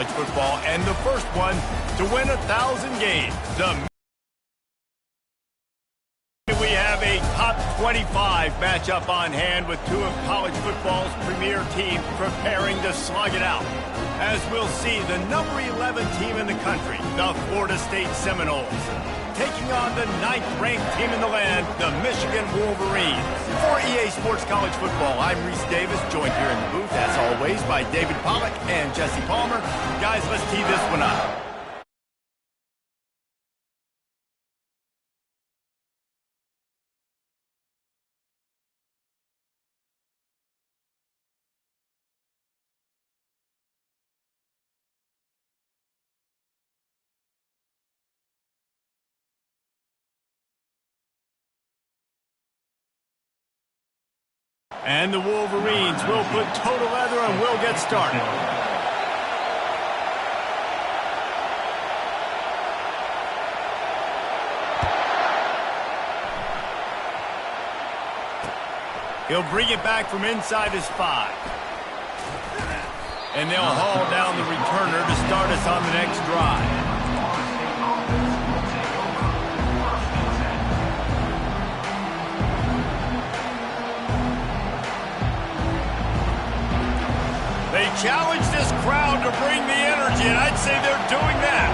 college football, and the first one to win 1,000 games. We have a top 25 matchup on hand with two of college football's premier teams preparing to slug it out. As we'll see, the number 11 team in the country, the Florida State Seminoles, taking on the 9th-ranked team in the land, the Michigan Wolverines. For EA Sports College Football, I'm Reese Davis, joined here in the booth, as always, by David Pollack and Jesse Palmer. Guys, let's tee this one up. And the Wolverines will put total leather and will get started. He'll bring it back from inside his 5. And they'll haul down the returner to start us on the next drive. They challenge this crowd to bring the energy, and I'd say they're doing that.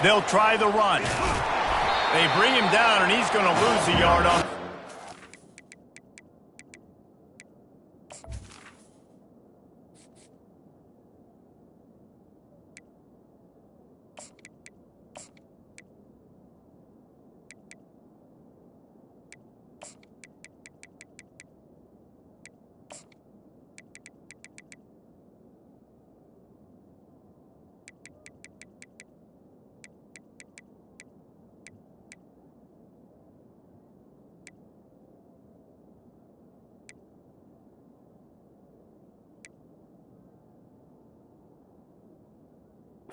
They'll try the run. They bring him down, and he's going to lose a yard on.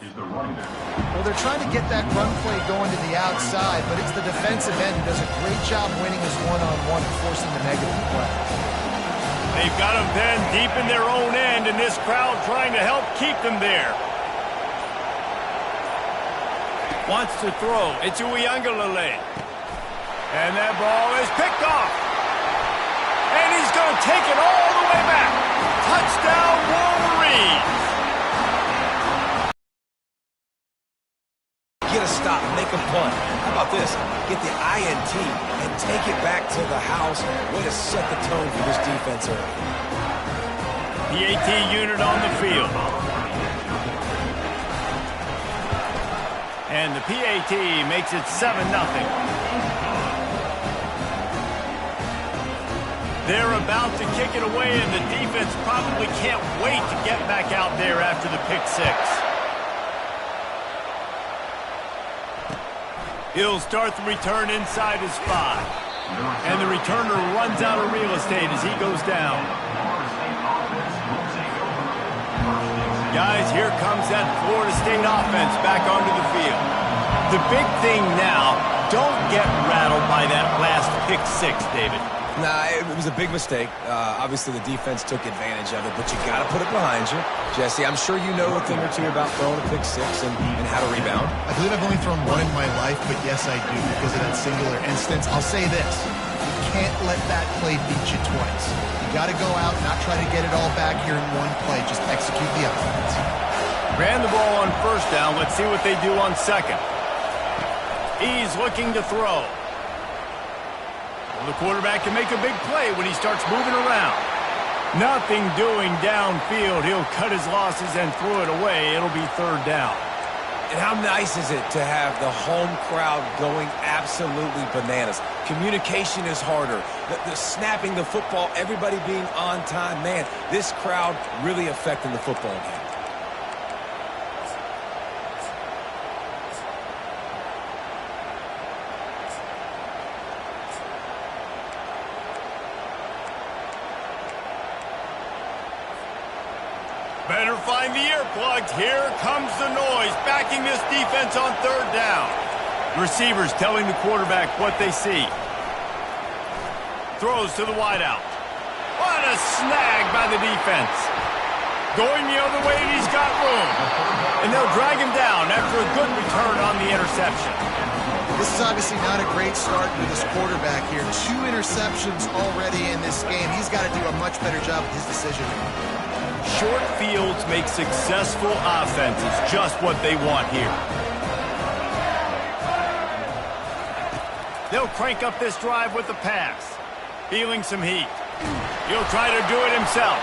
Well, they're trying to get that run play going to the outside, but it's the defensive end who does a great job winning his one-on-one and forcing the negative play. They've got him then deep in their own end, and this crowd trying to help keep them there. Wants to throw. It's Uiagalelei. And that ball is picked off. And he's going to take it all the way back. Touchdown, Wolverines. Get a stop, make a punt. How about this? Get the INT and take it back to the house. Way to set the tone for this defense early. PAT unit on the field. And the PAT makes it 7-0. They're about to kick it away, and the defense probably can't wait to get back out there after the pick 6. He'll start the return inside his 5. And the returner runs out of real estate as he goes down. Guys, here comes that Florida State offense back onto the field. The big thing now, don't get rattled by that last pick 6, David. Nah, it was a big mistake. Obviously, the defense took advantage of it, but you got to put it behind you. Jesse, I'm sure you know a thing or two about throwing a pick 6 and how to rebound. I believe I've only thrown one in my life, but yes, I do because of that singular instance. I'll say this. You can't let that play beat you twice. You got to go out, not try to get it all back here in one play. Just execute the offense. Ran the ball on first down. Let's see what they do on second. He's looking to throw. The quarterback can make a big play when he starts moving around. Nothing doing downfield. He'll cut his losses and throw it away. It'll be 3rd down. And how nice is it to have the home crowd going absolutely bananas? Communication is harder. The snapping the football, everybody being on time. Man, this crowd really affecting the football game. Better find the earplugs. Here comes the noise, backing this defense on third down. Receivers telling the quarterback what they see. Throws to the wideout. What a snag by the defense. Going the other way, and he's got room. And they'll drag him down after a good return on the interception. This is obviously not a great start for this quarterback here. 2 interceptions already in this game. He's got to do a much better job with his decision-making. Short fields make successful offenses just what they want here. They'll crank up this drive with the pass. Feeling some heat. He'll try to do it himself.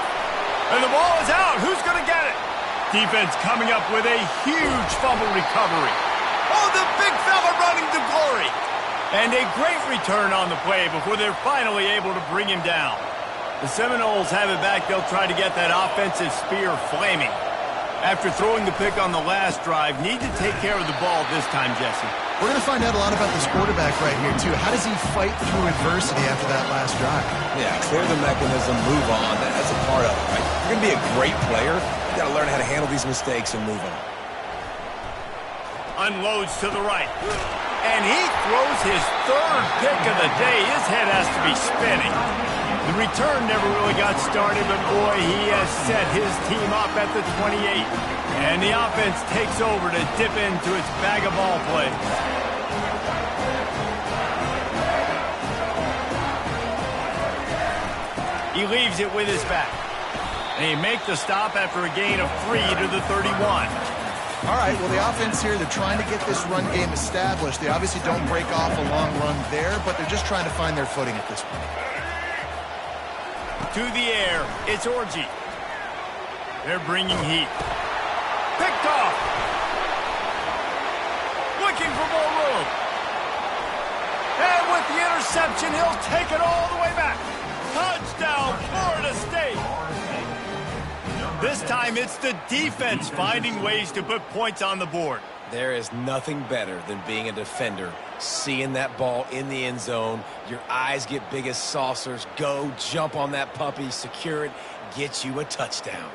And the ball is out. Who's going to get it? Defense coming up with a huge fumble recovery. Oh, the big fella running to glory. And a great return on the play before they're finally able to bring him down. The Seminoles have it back. They'll try to get that offensive spear flaming. After throwing the pick on the last drive, need to take care of the ball this time, Jesse. We're going to find out a lot about this quarterback right here, too. How does he fight through adversity after that last drive? Yeah, clear the mechanism, move on. That's a part of it, right? If you're going to be a great player, you got to learn how to handle these mistakes and move on. Unloads to the right. And he throws his third pick of the day. His head has to be spinning. The return never really got started, but boy, he has set his team up at the 28. And the offense takes over to dip into its bag of ball plays. He leaves it with his back. And he makes the stop after a gain of 3 to the 31. All right, well, the offense here, they're trying to get this run game established. They obviously don't break off a long run there, but they're just trying to find their footing at this point. To the air, it's Orji. They're bringing heat. Picked off. Looking for more room. And with the interception, he'll take it all the way back. Touchdown, Florida State. This time, it's the defense finding ways to put points on the board. There is nothing better than being a defender. Seeing that ball in the end zone, your eyes get big as saucers. Go, jump on that puppy, secure it, get you a touchdown.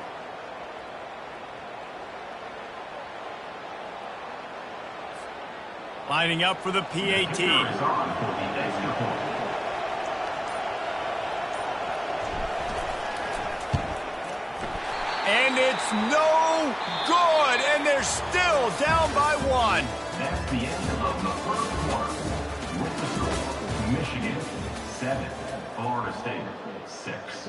Lining up for the PAT. And it's no good, and they're still down by 1. That's the end of the first quarter. With the score, Michigan 7, Florida State 6.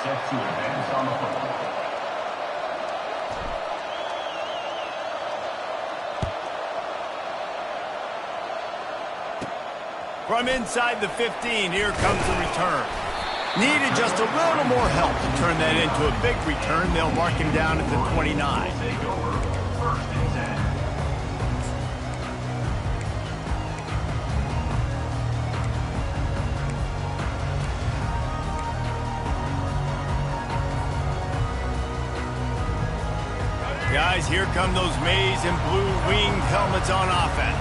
Set to advance on the football. From inside the 15, here comes the return. Needed just a little more help to turn that into a big return. They'll mark him down at the 29. Take over. First and 10. Guys, here come those maize and blue winged helmets on offense.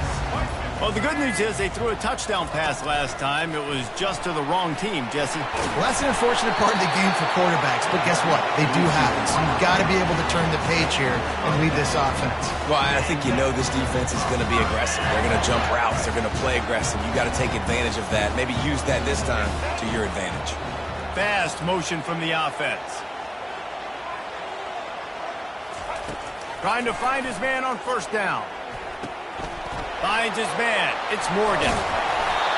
Well, the good news is they threw a touchdown pass last time. It was just to the wrong team, Jesse. Well, that's an unfortunate part of the game for quarterbacks, but guess what? They do happen. So you've got to be able to turn the page here and lead this offense. Well, I think you know this defense is going to be aggressive. They're going to jump routes. They're going to play aggressive. You got to take advantage of that. Maybe use that this time to your advantage. Fast motion from the offense. Trying to find his man on first down. Finds his man. It's Morgan.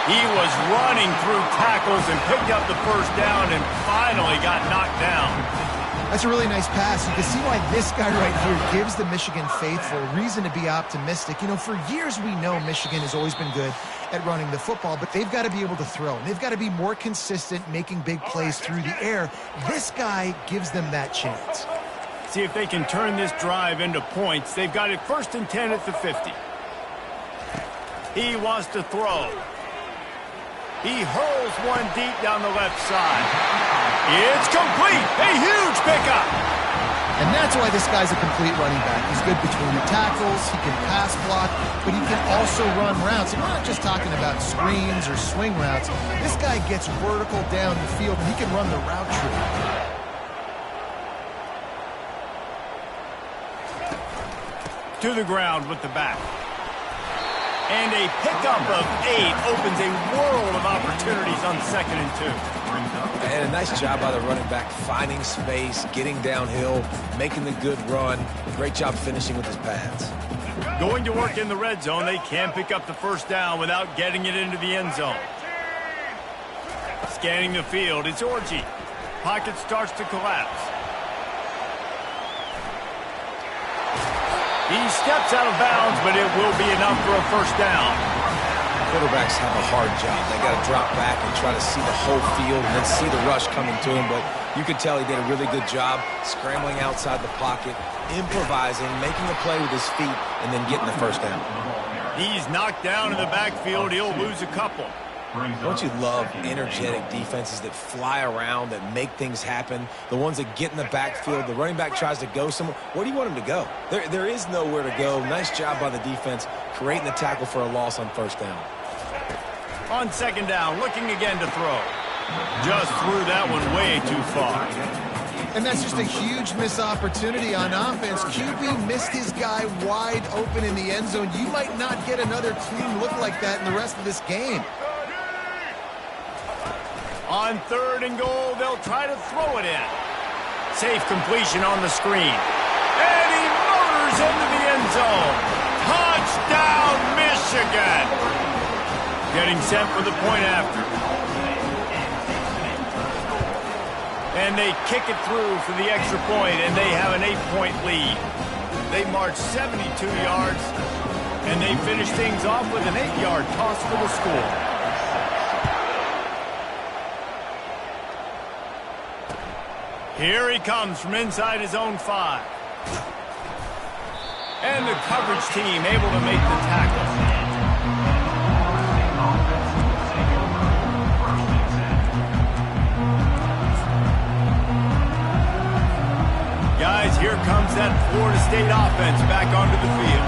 He was running through tackles and picked up the first down and finally got knocked down. That's a really nice pass. You can see why this guy right here gives the Michigan faithful reason to be optimistic. You know, for years we know Michigan has always been good at running the football, but they've got to be able to throw. They've got to be more consistent making big plays through the air. This guy gives them that chance. See if they can turn this drive into points. They've got it 1st and 10 at the 50. He wants to throw. He hurls one deep down the left side. It's complete. A huge pickup. And that's why this guy's a complete running back. He's good between the tackles, he can pass block, but he can also run routes. And we're not just talking about screens or swing routes. This guy gets vertical down the field, and he can run the route tree. To the ground with the back. And a pickup of 8 opens a world of opportunities on 2nd and 2. And a nice job by the running back, finding space, getting downhill, making the good run. Great job finishing with his pads. Going to work in the red zone, they can pick up the first down without getting it into the end zone. Scanning the field, it's Orji. Pocket starts to collapse. He steps out of bounds, but it will be enough for a first down. Quarterbacks have a hard job. They got to drop back and try to see the whole field and then see the rush coming to him. But you could tell he did a really good job scrambling outside the pocket, improvising, making a play with his feet, and then getting the first down. He's knocked down in the backfield. He'll lose a couple. Don't you love energetic defenses that fly around, that make things happen? The ones that get in the backfield, the running back tries to go somewhere. Where do you want him to go? There is nowhere to go. Nice job by the defense, creating the tackle for a loss on first down. On 2nd down, looking again to throw. Just threw that one way too far. And that's just a huge missed opportunity on offense. QB missed his guy wide open in the end zone. You might not get another clean look like that in the rest of this game. On 3rd and goal, they'll try to throw it in. Safe completion on the screen. And he motors into the end zone. Touchdown, Michigan! Getting set for the point after. And they kick it through for the extra point, and they have an 8-point lead. They march 72 yards, and they finish things off with an 8-yard toss for the score. Here he comes from inside his own 5. And the coverage team able to make the tackle. Guys, here comes that Florida State offense back onto the field.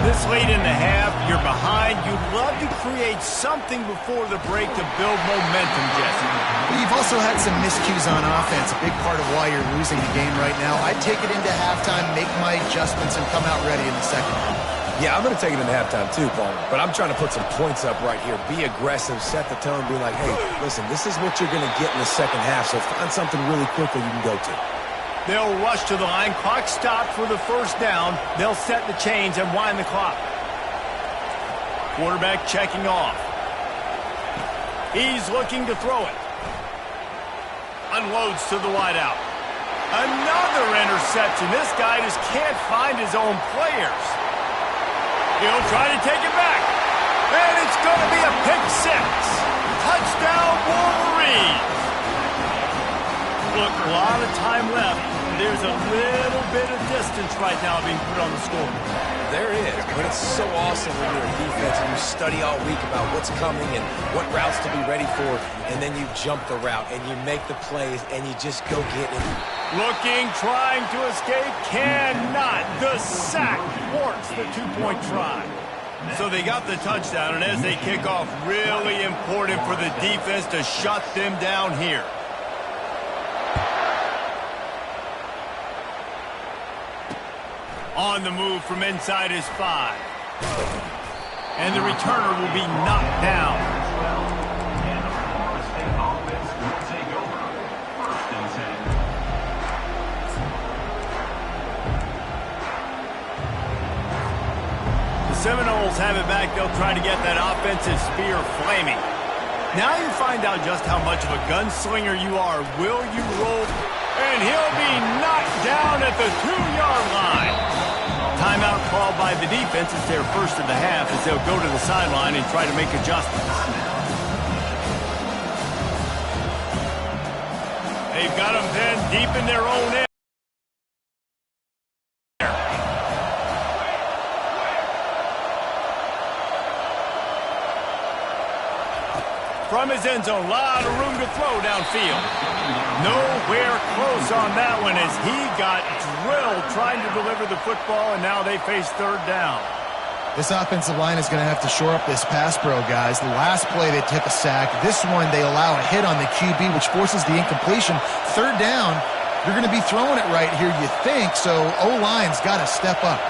This late in the half, you're behind. You'd love to create something before the break to build momentum, Jesse. But you've also had some miscues on offense, a big part of why you're losing the game right now. I'd take it into halftime, make my adjustments, and come out ready in the second half. Yeah, I'm going to take it into halftime too, Paul. But I'm trying to put some points up right here. Be aggressive, set the tone, be like, hey, listen, this is what you're going to get in the second half, so find something really quickly you can go to. They'll rush to the line. Clock stopped for the first down. They'll set the chains and wind the clock. Quarterback checking off. He's looking to throw it. Unloads to the wideout. Another interception. This guy just can't find his own players. He'll try to take it back. And it's going to be a pick 6. Touchdown, Wolverines. Look, a lot of time left. There's a little bit of distance right now being put on the score. There is, but it's so awesome when you're a defense and you study all week about what's coming and what routes to be ready for, and then you jump the route and you make the plays and you just go get it. Looking, trying to escape, cannot. The sack thwarts the 2-point try. So they got the touchdown, and as they kick off, really important for the defense to shut them down here. On the move from inside his 5. And the returner will be knocked down. The Seminoles have it back. They'll try to get that offensive spear flaming. Now you find out just how much of a gunslinger you are. Will you roll? And he'll be knocked down at the 2-yard line. Timeout called by the defense. It's their first of the half as they'll go to the sideline and try to make adjustments. They've got them then deep in their own end. From his end zone, a lot of room room to throw downfield. Nowhere close on that one as he got drilled trying to deliver the football, and now they face third down. This offensive line is going to have to shore up this pass pro, guys. The last play they took a sack. This one they allow a hit on the QB, which forces the incompletion. Third down, you're going to be throwing it right here, you think, so O-line's got to step up.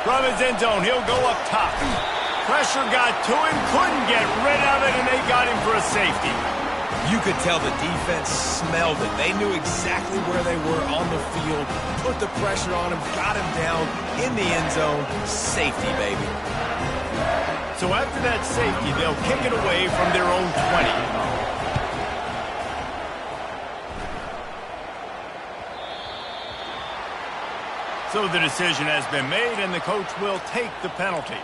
From his end zone, he'll go up top. Pressure got to him, couldn't get rid of it, and they got him for a safety. You could tell the defense smelled it. They knew exactly where they were on the field, put the pressure on him, got him down in the end zone. Safety, baby. So after that safety, they'll kick it away from their own 20. So the decision has been made, and the coach will take the penalty.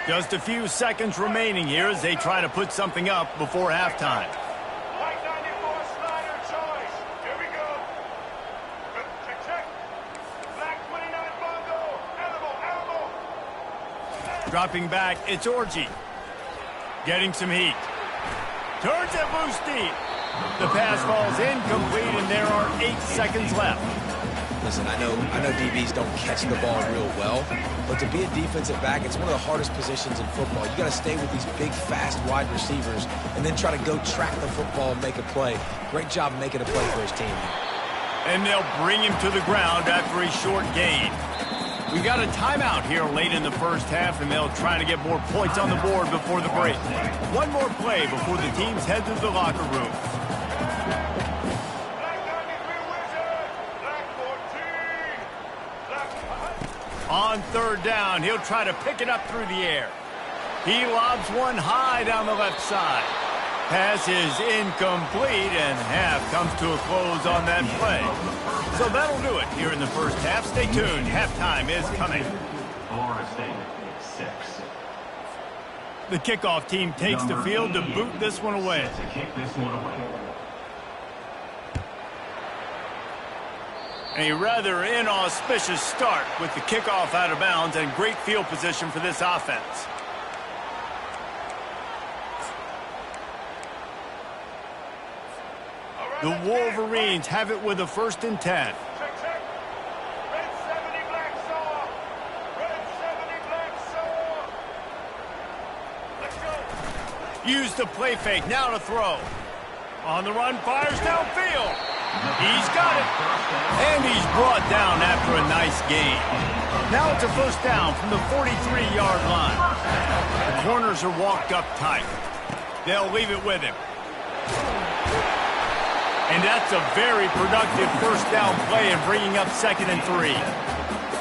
Just a few seconds remaining here as they try to put something up before halftime. Dropping back, it's Orji. Getting some heat. Turns it loose deep. The pass falls incomplete, and there are 8 seconds left. Listen, I know DBs don't catch the ball real well, but to be a defensive back, it's one of the hardest positions in football. You got to stay with these big, fast wide receivers and then try to go track the football and make a play. Great job making a play for his team. And they'll bring him to the ground after a short gain. We've got a timeout here late in the first half, and they'll try to get more points on the board before the break. One more play before the teams head to the locker room. On third down, he'll try to pick it up through the air. He lobs one high down the left side. Pass is incomplete, and half comes to a close on that play. So that'll do it here in the first half. Stay tuned. Halftime is coming. Florida State, 6. The kickoff team takes the field to boot this one away. To kick this one away. A rather inauspicious start with the kickoff out of bounds and great field position for this offense. The Wolverines have it with a 1st and 10. Use the play fake, now to throw. On the run, fires downfield. He's got it. And he's brought down after a nice gain. Now it's a 1st down from the 43-yard line. The corners are walked up tight. They'll leave it with him. And that's a very productive 1st down play and bringing up 2nd and 3.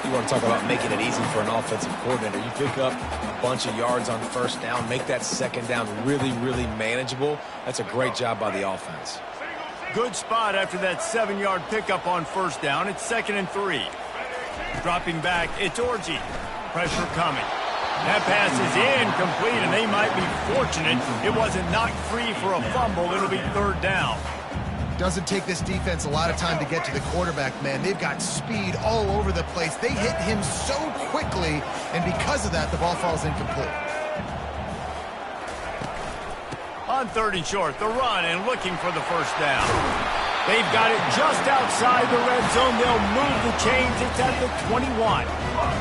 You want to talk about making it easy for an offensive coordinator. You pick up a bunch of yards on 1st down, make that 2nd down really, really manageable. That's a great job by the offense. Good spot after that 7-yard pickup on 1st down. It's 2nd and 3. Dropping back, it's Orji. Pressure coming. That pass is incomplete, and they might be fortunate it wasn't knocked free for a fumble. It'll be 3rd down. Doesn't take this defense a lot of time to get to the quarterback, man. They've got speed all over the place. They hit him so quickly, and because of that, the ball falls incomplete. On 3rd and short, the run and looking for the 1st down. They've got it just outside the red zone. They'll move the chains. It's at the 21.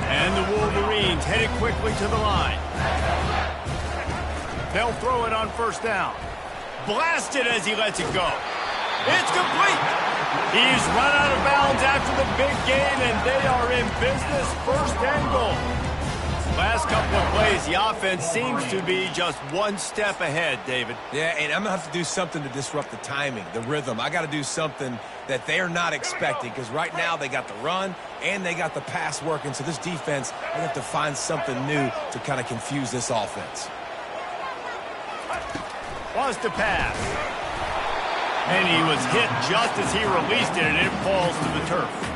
And the Wolverines headed quickly to the line. They'll throw it on 1st down. Blasted as he lets it go. It's complete. He's run out of bounds after the big gain, and they are in business. 1st and goal. Last couple of plays, the offense seems to be just one step ahead, David. Yeah, and I'm going to have to do something to disrupt the timing, the rhythm. I got to do something that they're not expecting, because right now they got the run and they got the pass working. So this defense, they have to find something new to kind of confuse this offense. Wants to pass. And he was hit just as he released it, and it falls to the turf.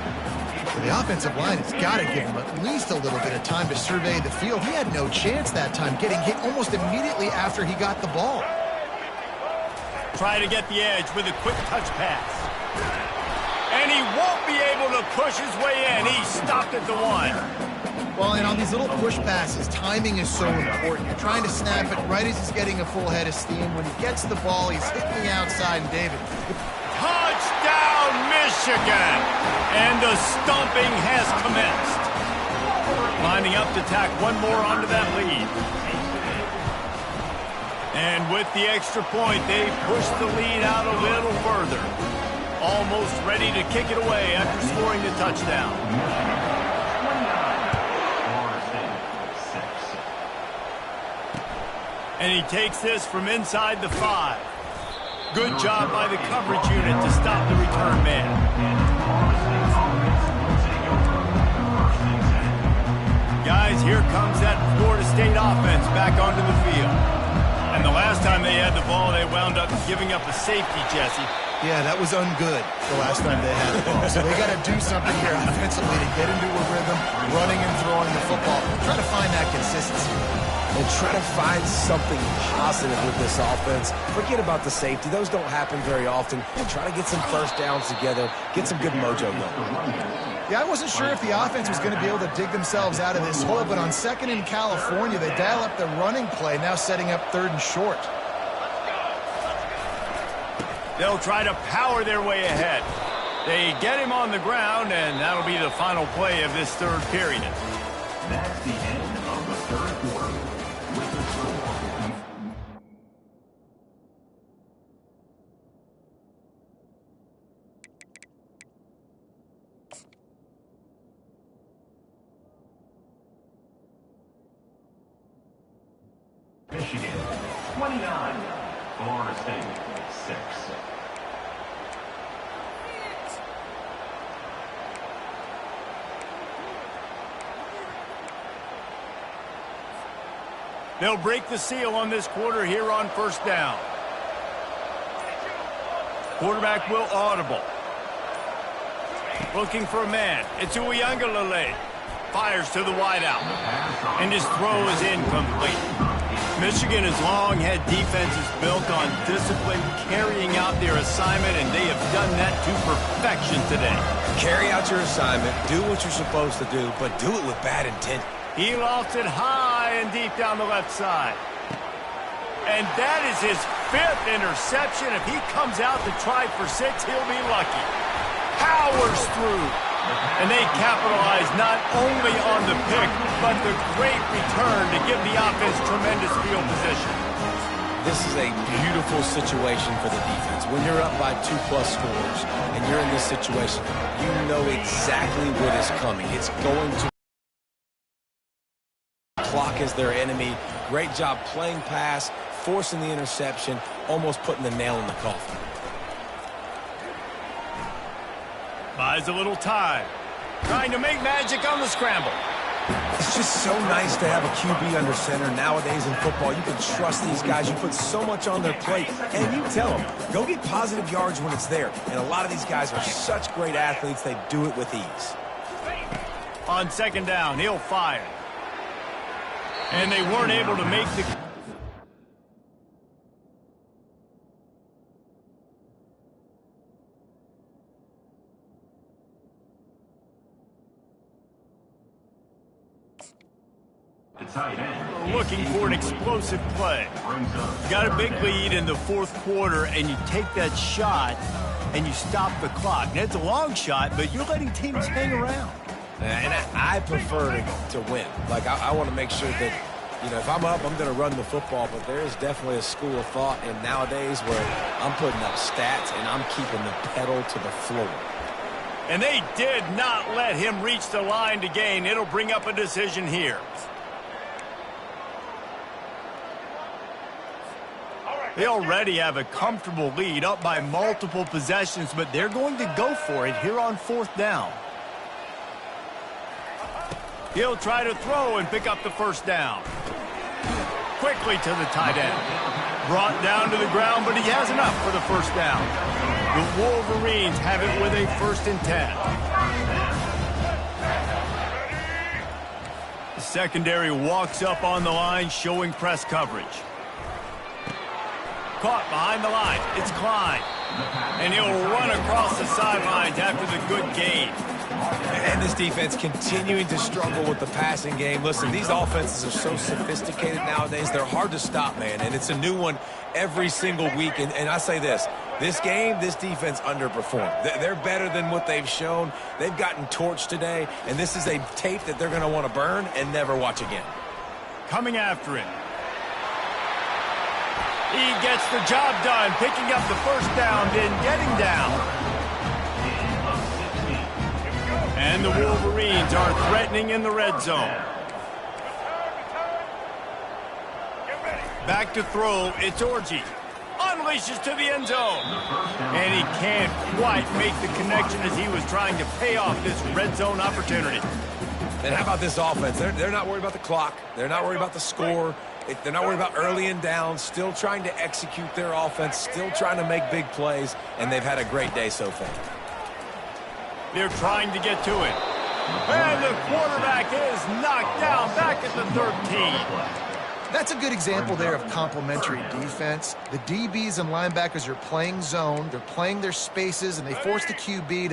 The offensive line has got to give him at least a little bit of time to survey the field. He had no chance that time, getting hit almost immediately after he got the ball. Try to get the edge with a quick touch pass. And he won't be able to push his way in. He stopped at the 1. Well, and on these little push passes, timing is so important. You're trying to snap it right as he's getting a full head of steam. When he gets the ball, he's hitting the outside, and David. Touchdown, Michigan! And the stomping has commenced. Lining up to tack one more onto that lead. And with the extra point, they push the lead out a little further. Almost ready to kick it away after scoring the touchdown. And he takes this from inside the 5. Good job by the coverage unit to stop the return man. Guys, here comes that Florida State offense back onto the field. And the last time they had the ball, they wound up giving up a safety, Jesse. Yeah, that was ungood the last time they had the ball. So they got to do something here offensively to get into a rhythm, running and throwing the football. Try to find that consistency. And try to find something positive with this offense. Forget about the safety. Those don't happen very often. And try to get some first downs together, get some good mojo going. Yeah, I wasn't sure if the offense was going to be able to dig themselves out of this hole, but on 2nd in California, they dial up the running play, now setting up 3rd and short. They'll try to power their way ahead. They get him on the ground, and that'll be the final play of this 3rd period. That's the end of the 3rd quarter. With the score. Michigan, 29. Florida State, 6. They'll break the seal on this quarter here on 1st down. Quarterback will audible. Looking for a man. It's Uiagalelei. Fires to the wideout. And his throw is incomplete. Michigan has long had defenses built on discipline, carrying out their assignment, and they have done that to perfection today. Carry out your assignment, do what you're supposed to do, but do it with bad intent. He lofts it high and deep down the left side. And that is his 5th interception. If he comes out to try for 6, he'll be lucky. Powers through. And they capitalize not only on the pick, but the great return to give the offense tremendous field position. This is a beautiful situation for the defense. When you're up by 2+ scores and you're in this situation, you know exactly what is coming. It's going to clock is their enemy. Great job playing pass, forcing the interception, almost putting the nail in the coffin. Buys a little time. Trying to make magic on the scramble. It's just so nice to have a QB under center nowadays in football. You can trust these guys. You put so much on their plate, and you tell them, go get positive yards when it's there. And a lot of these guys are such great athletes, they do it with ease. On 2nd down, he'll fire. And they weren't able to make the... Looking for an explosive play. You got a big lead in the 4th quarter, and you take that shot, and you stop the clock. Now, it's a long shot, but you're letting teams hang around. And I prefer to win. Like, I want to make sure that, you know, if I'm up, I'm going to run the football, but there is definitely a school of thought in nowadays where I'm putting up stats, and I'm keeping the pedal to the floor. And they did not let him reach the line to gain. It'll bring up a decision here. They already have a comfortable lead, up by multiple possessions, but they're going to go for it here on 4th down. He'll try to throw and pick up the 1st down. Quickly to the tight end. Brought down to the ground, but he has enough for the 1st down. The Wolverines have it with a 1st and 10. The secondary walks up on the line, showing press coverage. Caught behind the line. It's Klein. And he'll run across the sidelines after the good gain. And this defense continuing to struggle with the passing game. Listen, these offenses are so sophisticated nowadays. They're hard to stop, man. And it's a new one every single week. And I say this game, this defense underperformed. They're better than what they've shown. They've gotten torched today. And this is a tape that they're going to want to burn and never watch again. Coming after him. He gets the job done, picking up the first down, then getting down. And the Wolverines are threatening in the red zone. Back to throw, it's Orji. Unleashes to the end zone. And he can't quite make the connection as he was trying to pay off this red zone opportunity. And how about this offense? They're not worried about the clock. They're not worried about the score. They're not worried about early and down. Still trying to execute their offense. Still trying to make big plays. And they've had a great day so far. They're trying to get to it. And the quarterback is knocked down back at the 13. That's a good example there of complementary defense. The DBs and linebackers are playing zone. They're playing their spaces, and they force the QB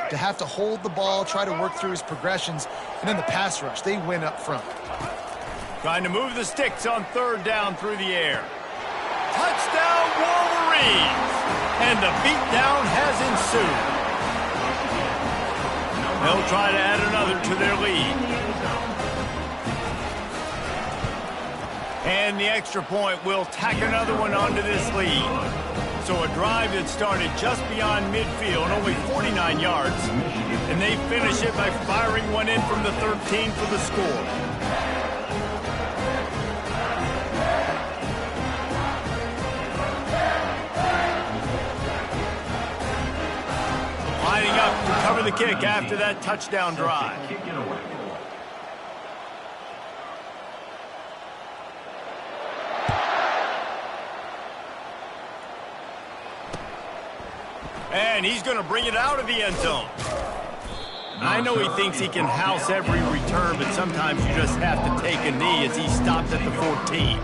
to have to hold the ball, try to work through his progressions. And then the pass rush, they win up front. Trying to move the sticks on third down through the air. Touchdown, Wolverines! And the beatdown has ensued. They'll try to add another to their lead. And the extra point will tack another one onto this lead. So a drive that started just beyond midfield, only 49 yards. And they finish it by firing one in from the 13 for the score. Lining up to cover the kick after that touchdown drive. And he's going to bring it out of the end zone. I know he thinks he can house every return, but sometimes you just have to take a knee as he stops at the 14.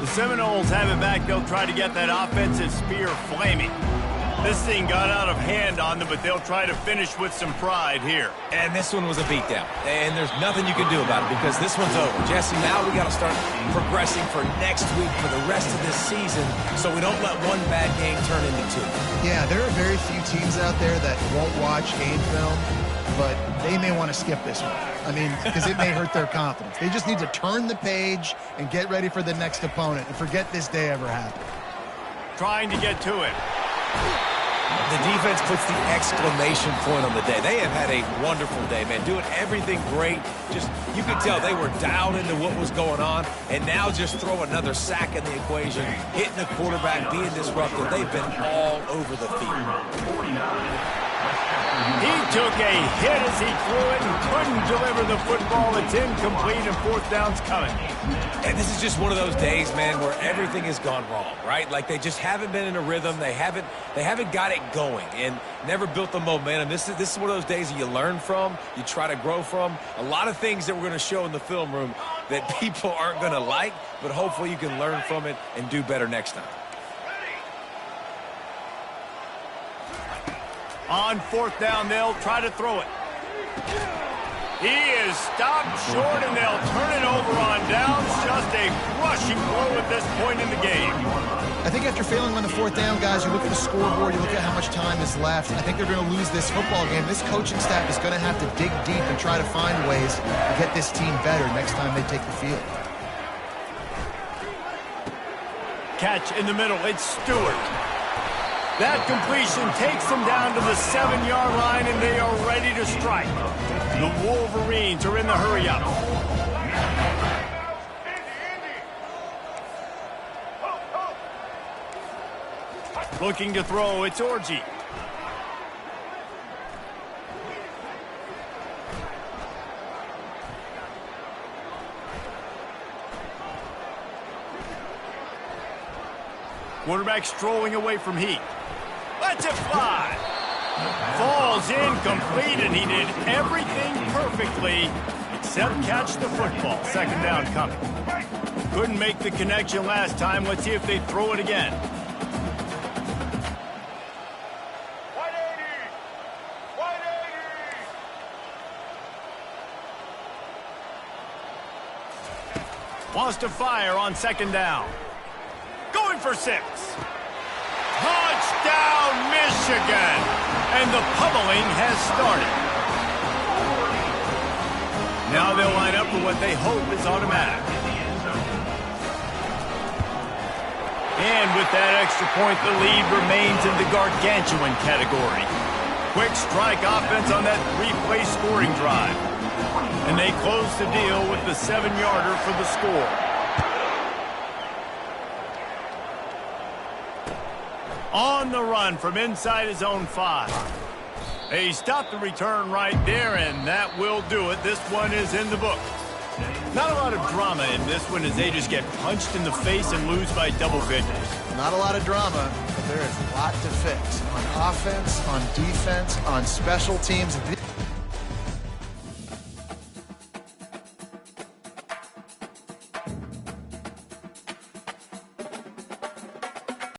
Seminoles have it back. They'll try to get that offensive spear flaming. This thing got out of hand on them, but they'll try to finish with some pride here. And this one was a beatdown. And there's nothing you can do about it because this one's over. Jesse, now we got to start progressing for next week for the rest of this season so we don't let one bad game turn into two. Yeah, there are very few teams out there that won't watch game film, but they may want to skip this one. I mean, because it may hurt their confidence. They just need to turn the page and get ready for the next opponent and forget this day ever happened. Trying to get to it. The defense puts the exclamation point on the day. They have had a wonderful day, man. Doing everything great. Just, you could tell they were dialed into what was going on. And now just throw another sack in the equation. Hitting the quarterback, being disruptive. They've been all over the field. He took a hit as he threw it and couldn't deliver the football. It's incomplete and fourth down's coming. And this is just one of those days, man, where everything has gone wrong, right? Like they just haven't been in a rhythm. They haven't got it going and never built the momentum. This is one of those days that you learn from, you try to grow from. A lot of things that we're going to show in the film room that people aren't going to like, but hopefully you can learn from it and do better next time. On fourth down, they'll try to throw it. He is stopped short, and they'll turn it over on downs. Just a crushing blow at this point in the game. I think after failing on the fourth down, guys, you look at the scoreboard, you look at how much time is left. I think they're going to lose this football game. This coaching staff is going to have to dig deep and try to find ways to get this team better next time they take the field. Catch in the middle. It's Stewart. That completion takes them down to the 7-yard line, and they are ready to strike. The Wolverines are in the hurry-up. Looking to throw, it's Orji. Quarterback strolling away from Heat. Lets it fly. Falls incomplete, and he did everything perfectly except catch the football. Second down coming. Couldn't make the connection last time. Let's see if they throw it again. Wants to fire on second down. Going for 6. Touchdown, Michigan! And the pummeling has started. Now they'll line up for what they hope is automatic. And with that extra point, the lead remains in the gargantuan category. Quick strike offense on that 3-play scoring drive. And they close the deal with the 7-yarder for the score. On the run from inside his own 5. They stopped the return right there, and that will do it. This one is in the book. Not a lot of drama in this one as they just get punched in the face and lose by double figures. Not a lot of drama, but there is a lot to fix. On offense, on defense, on special teams.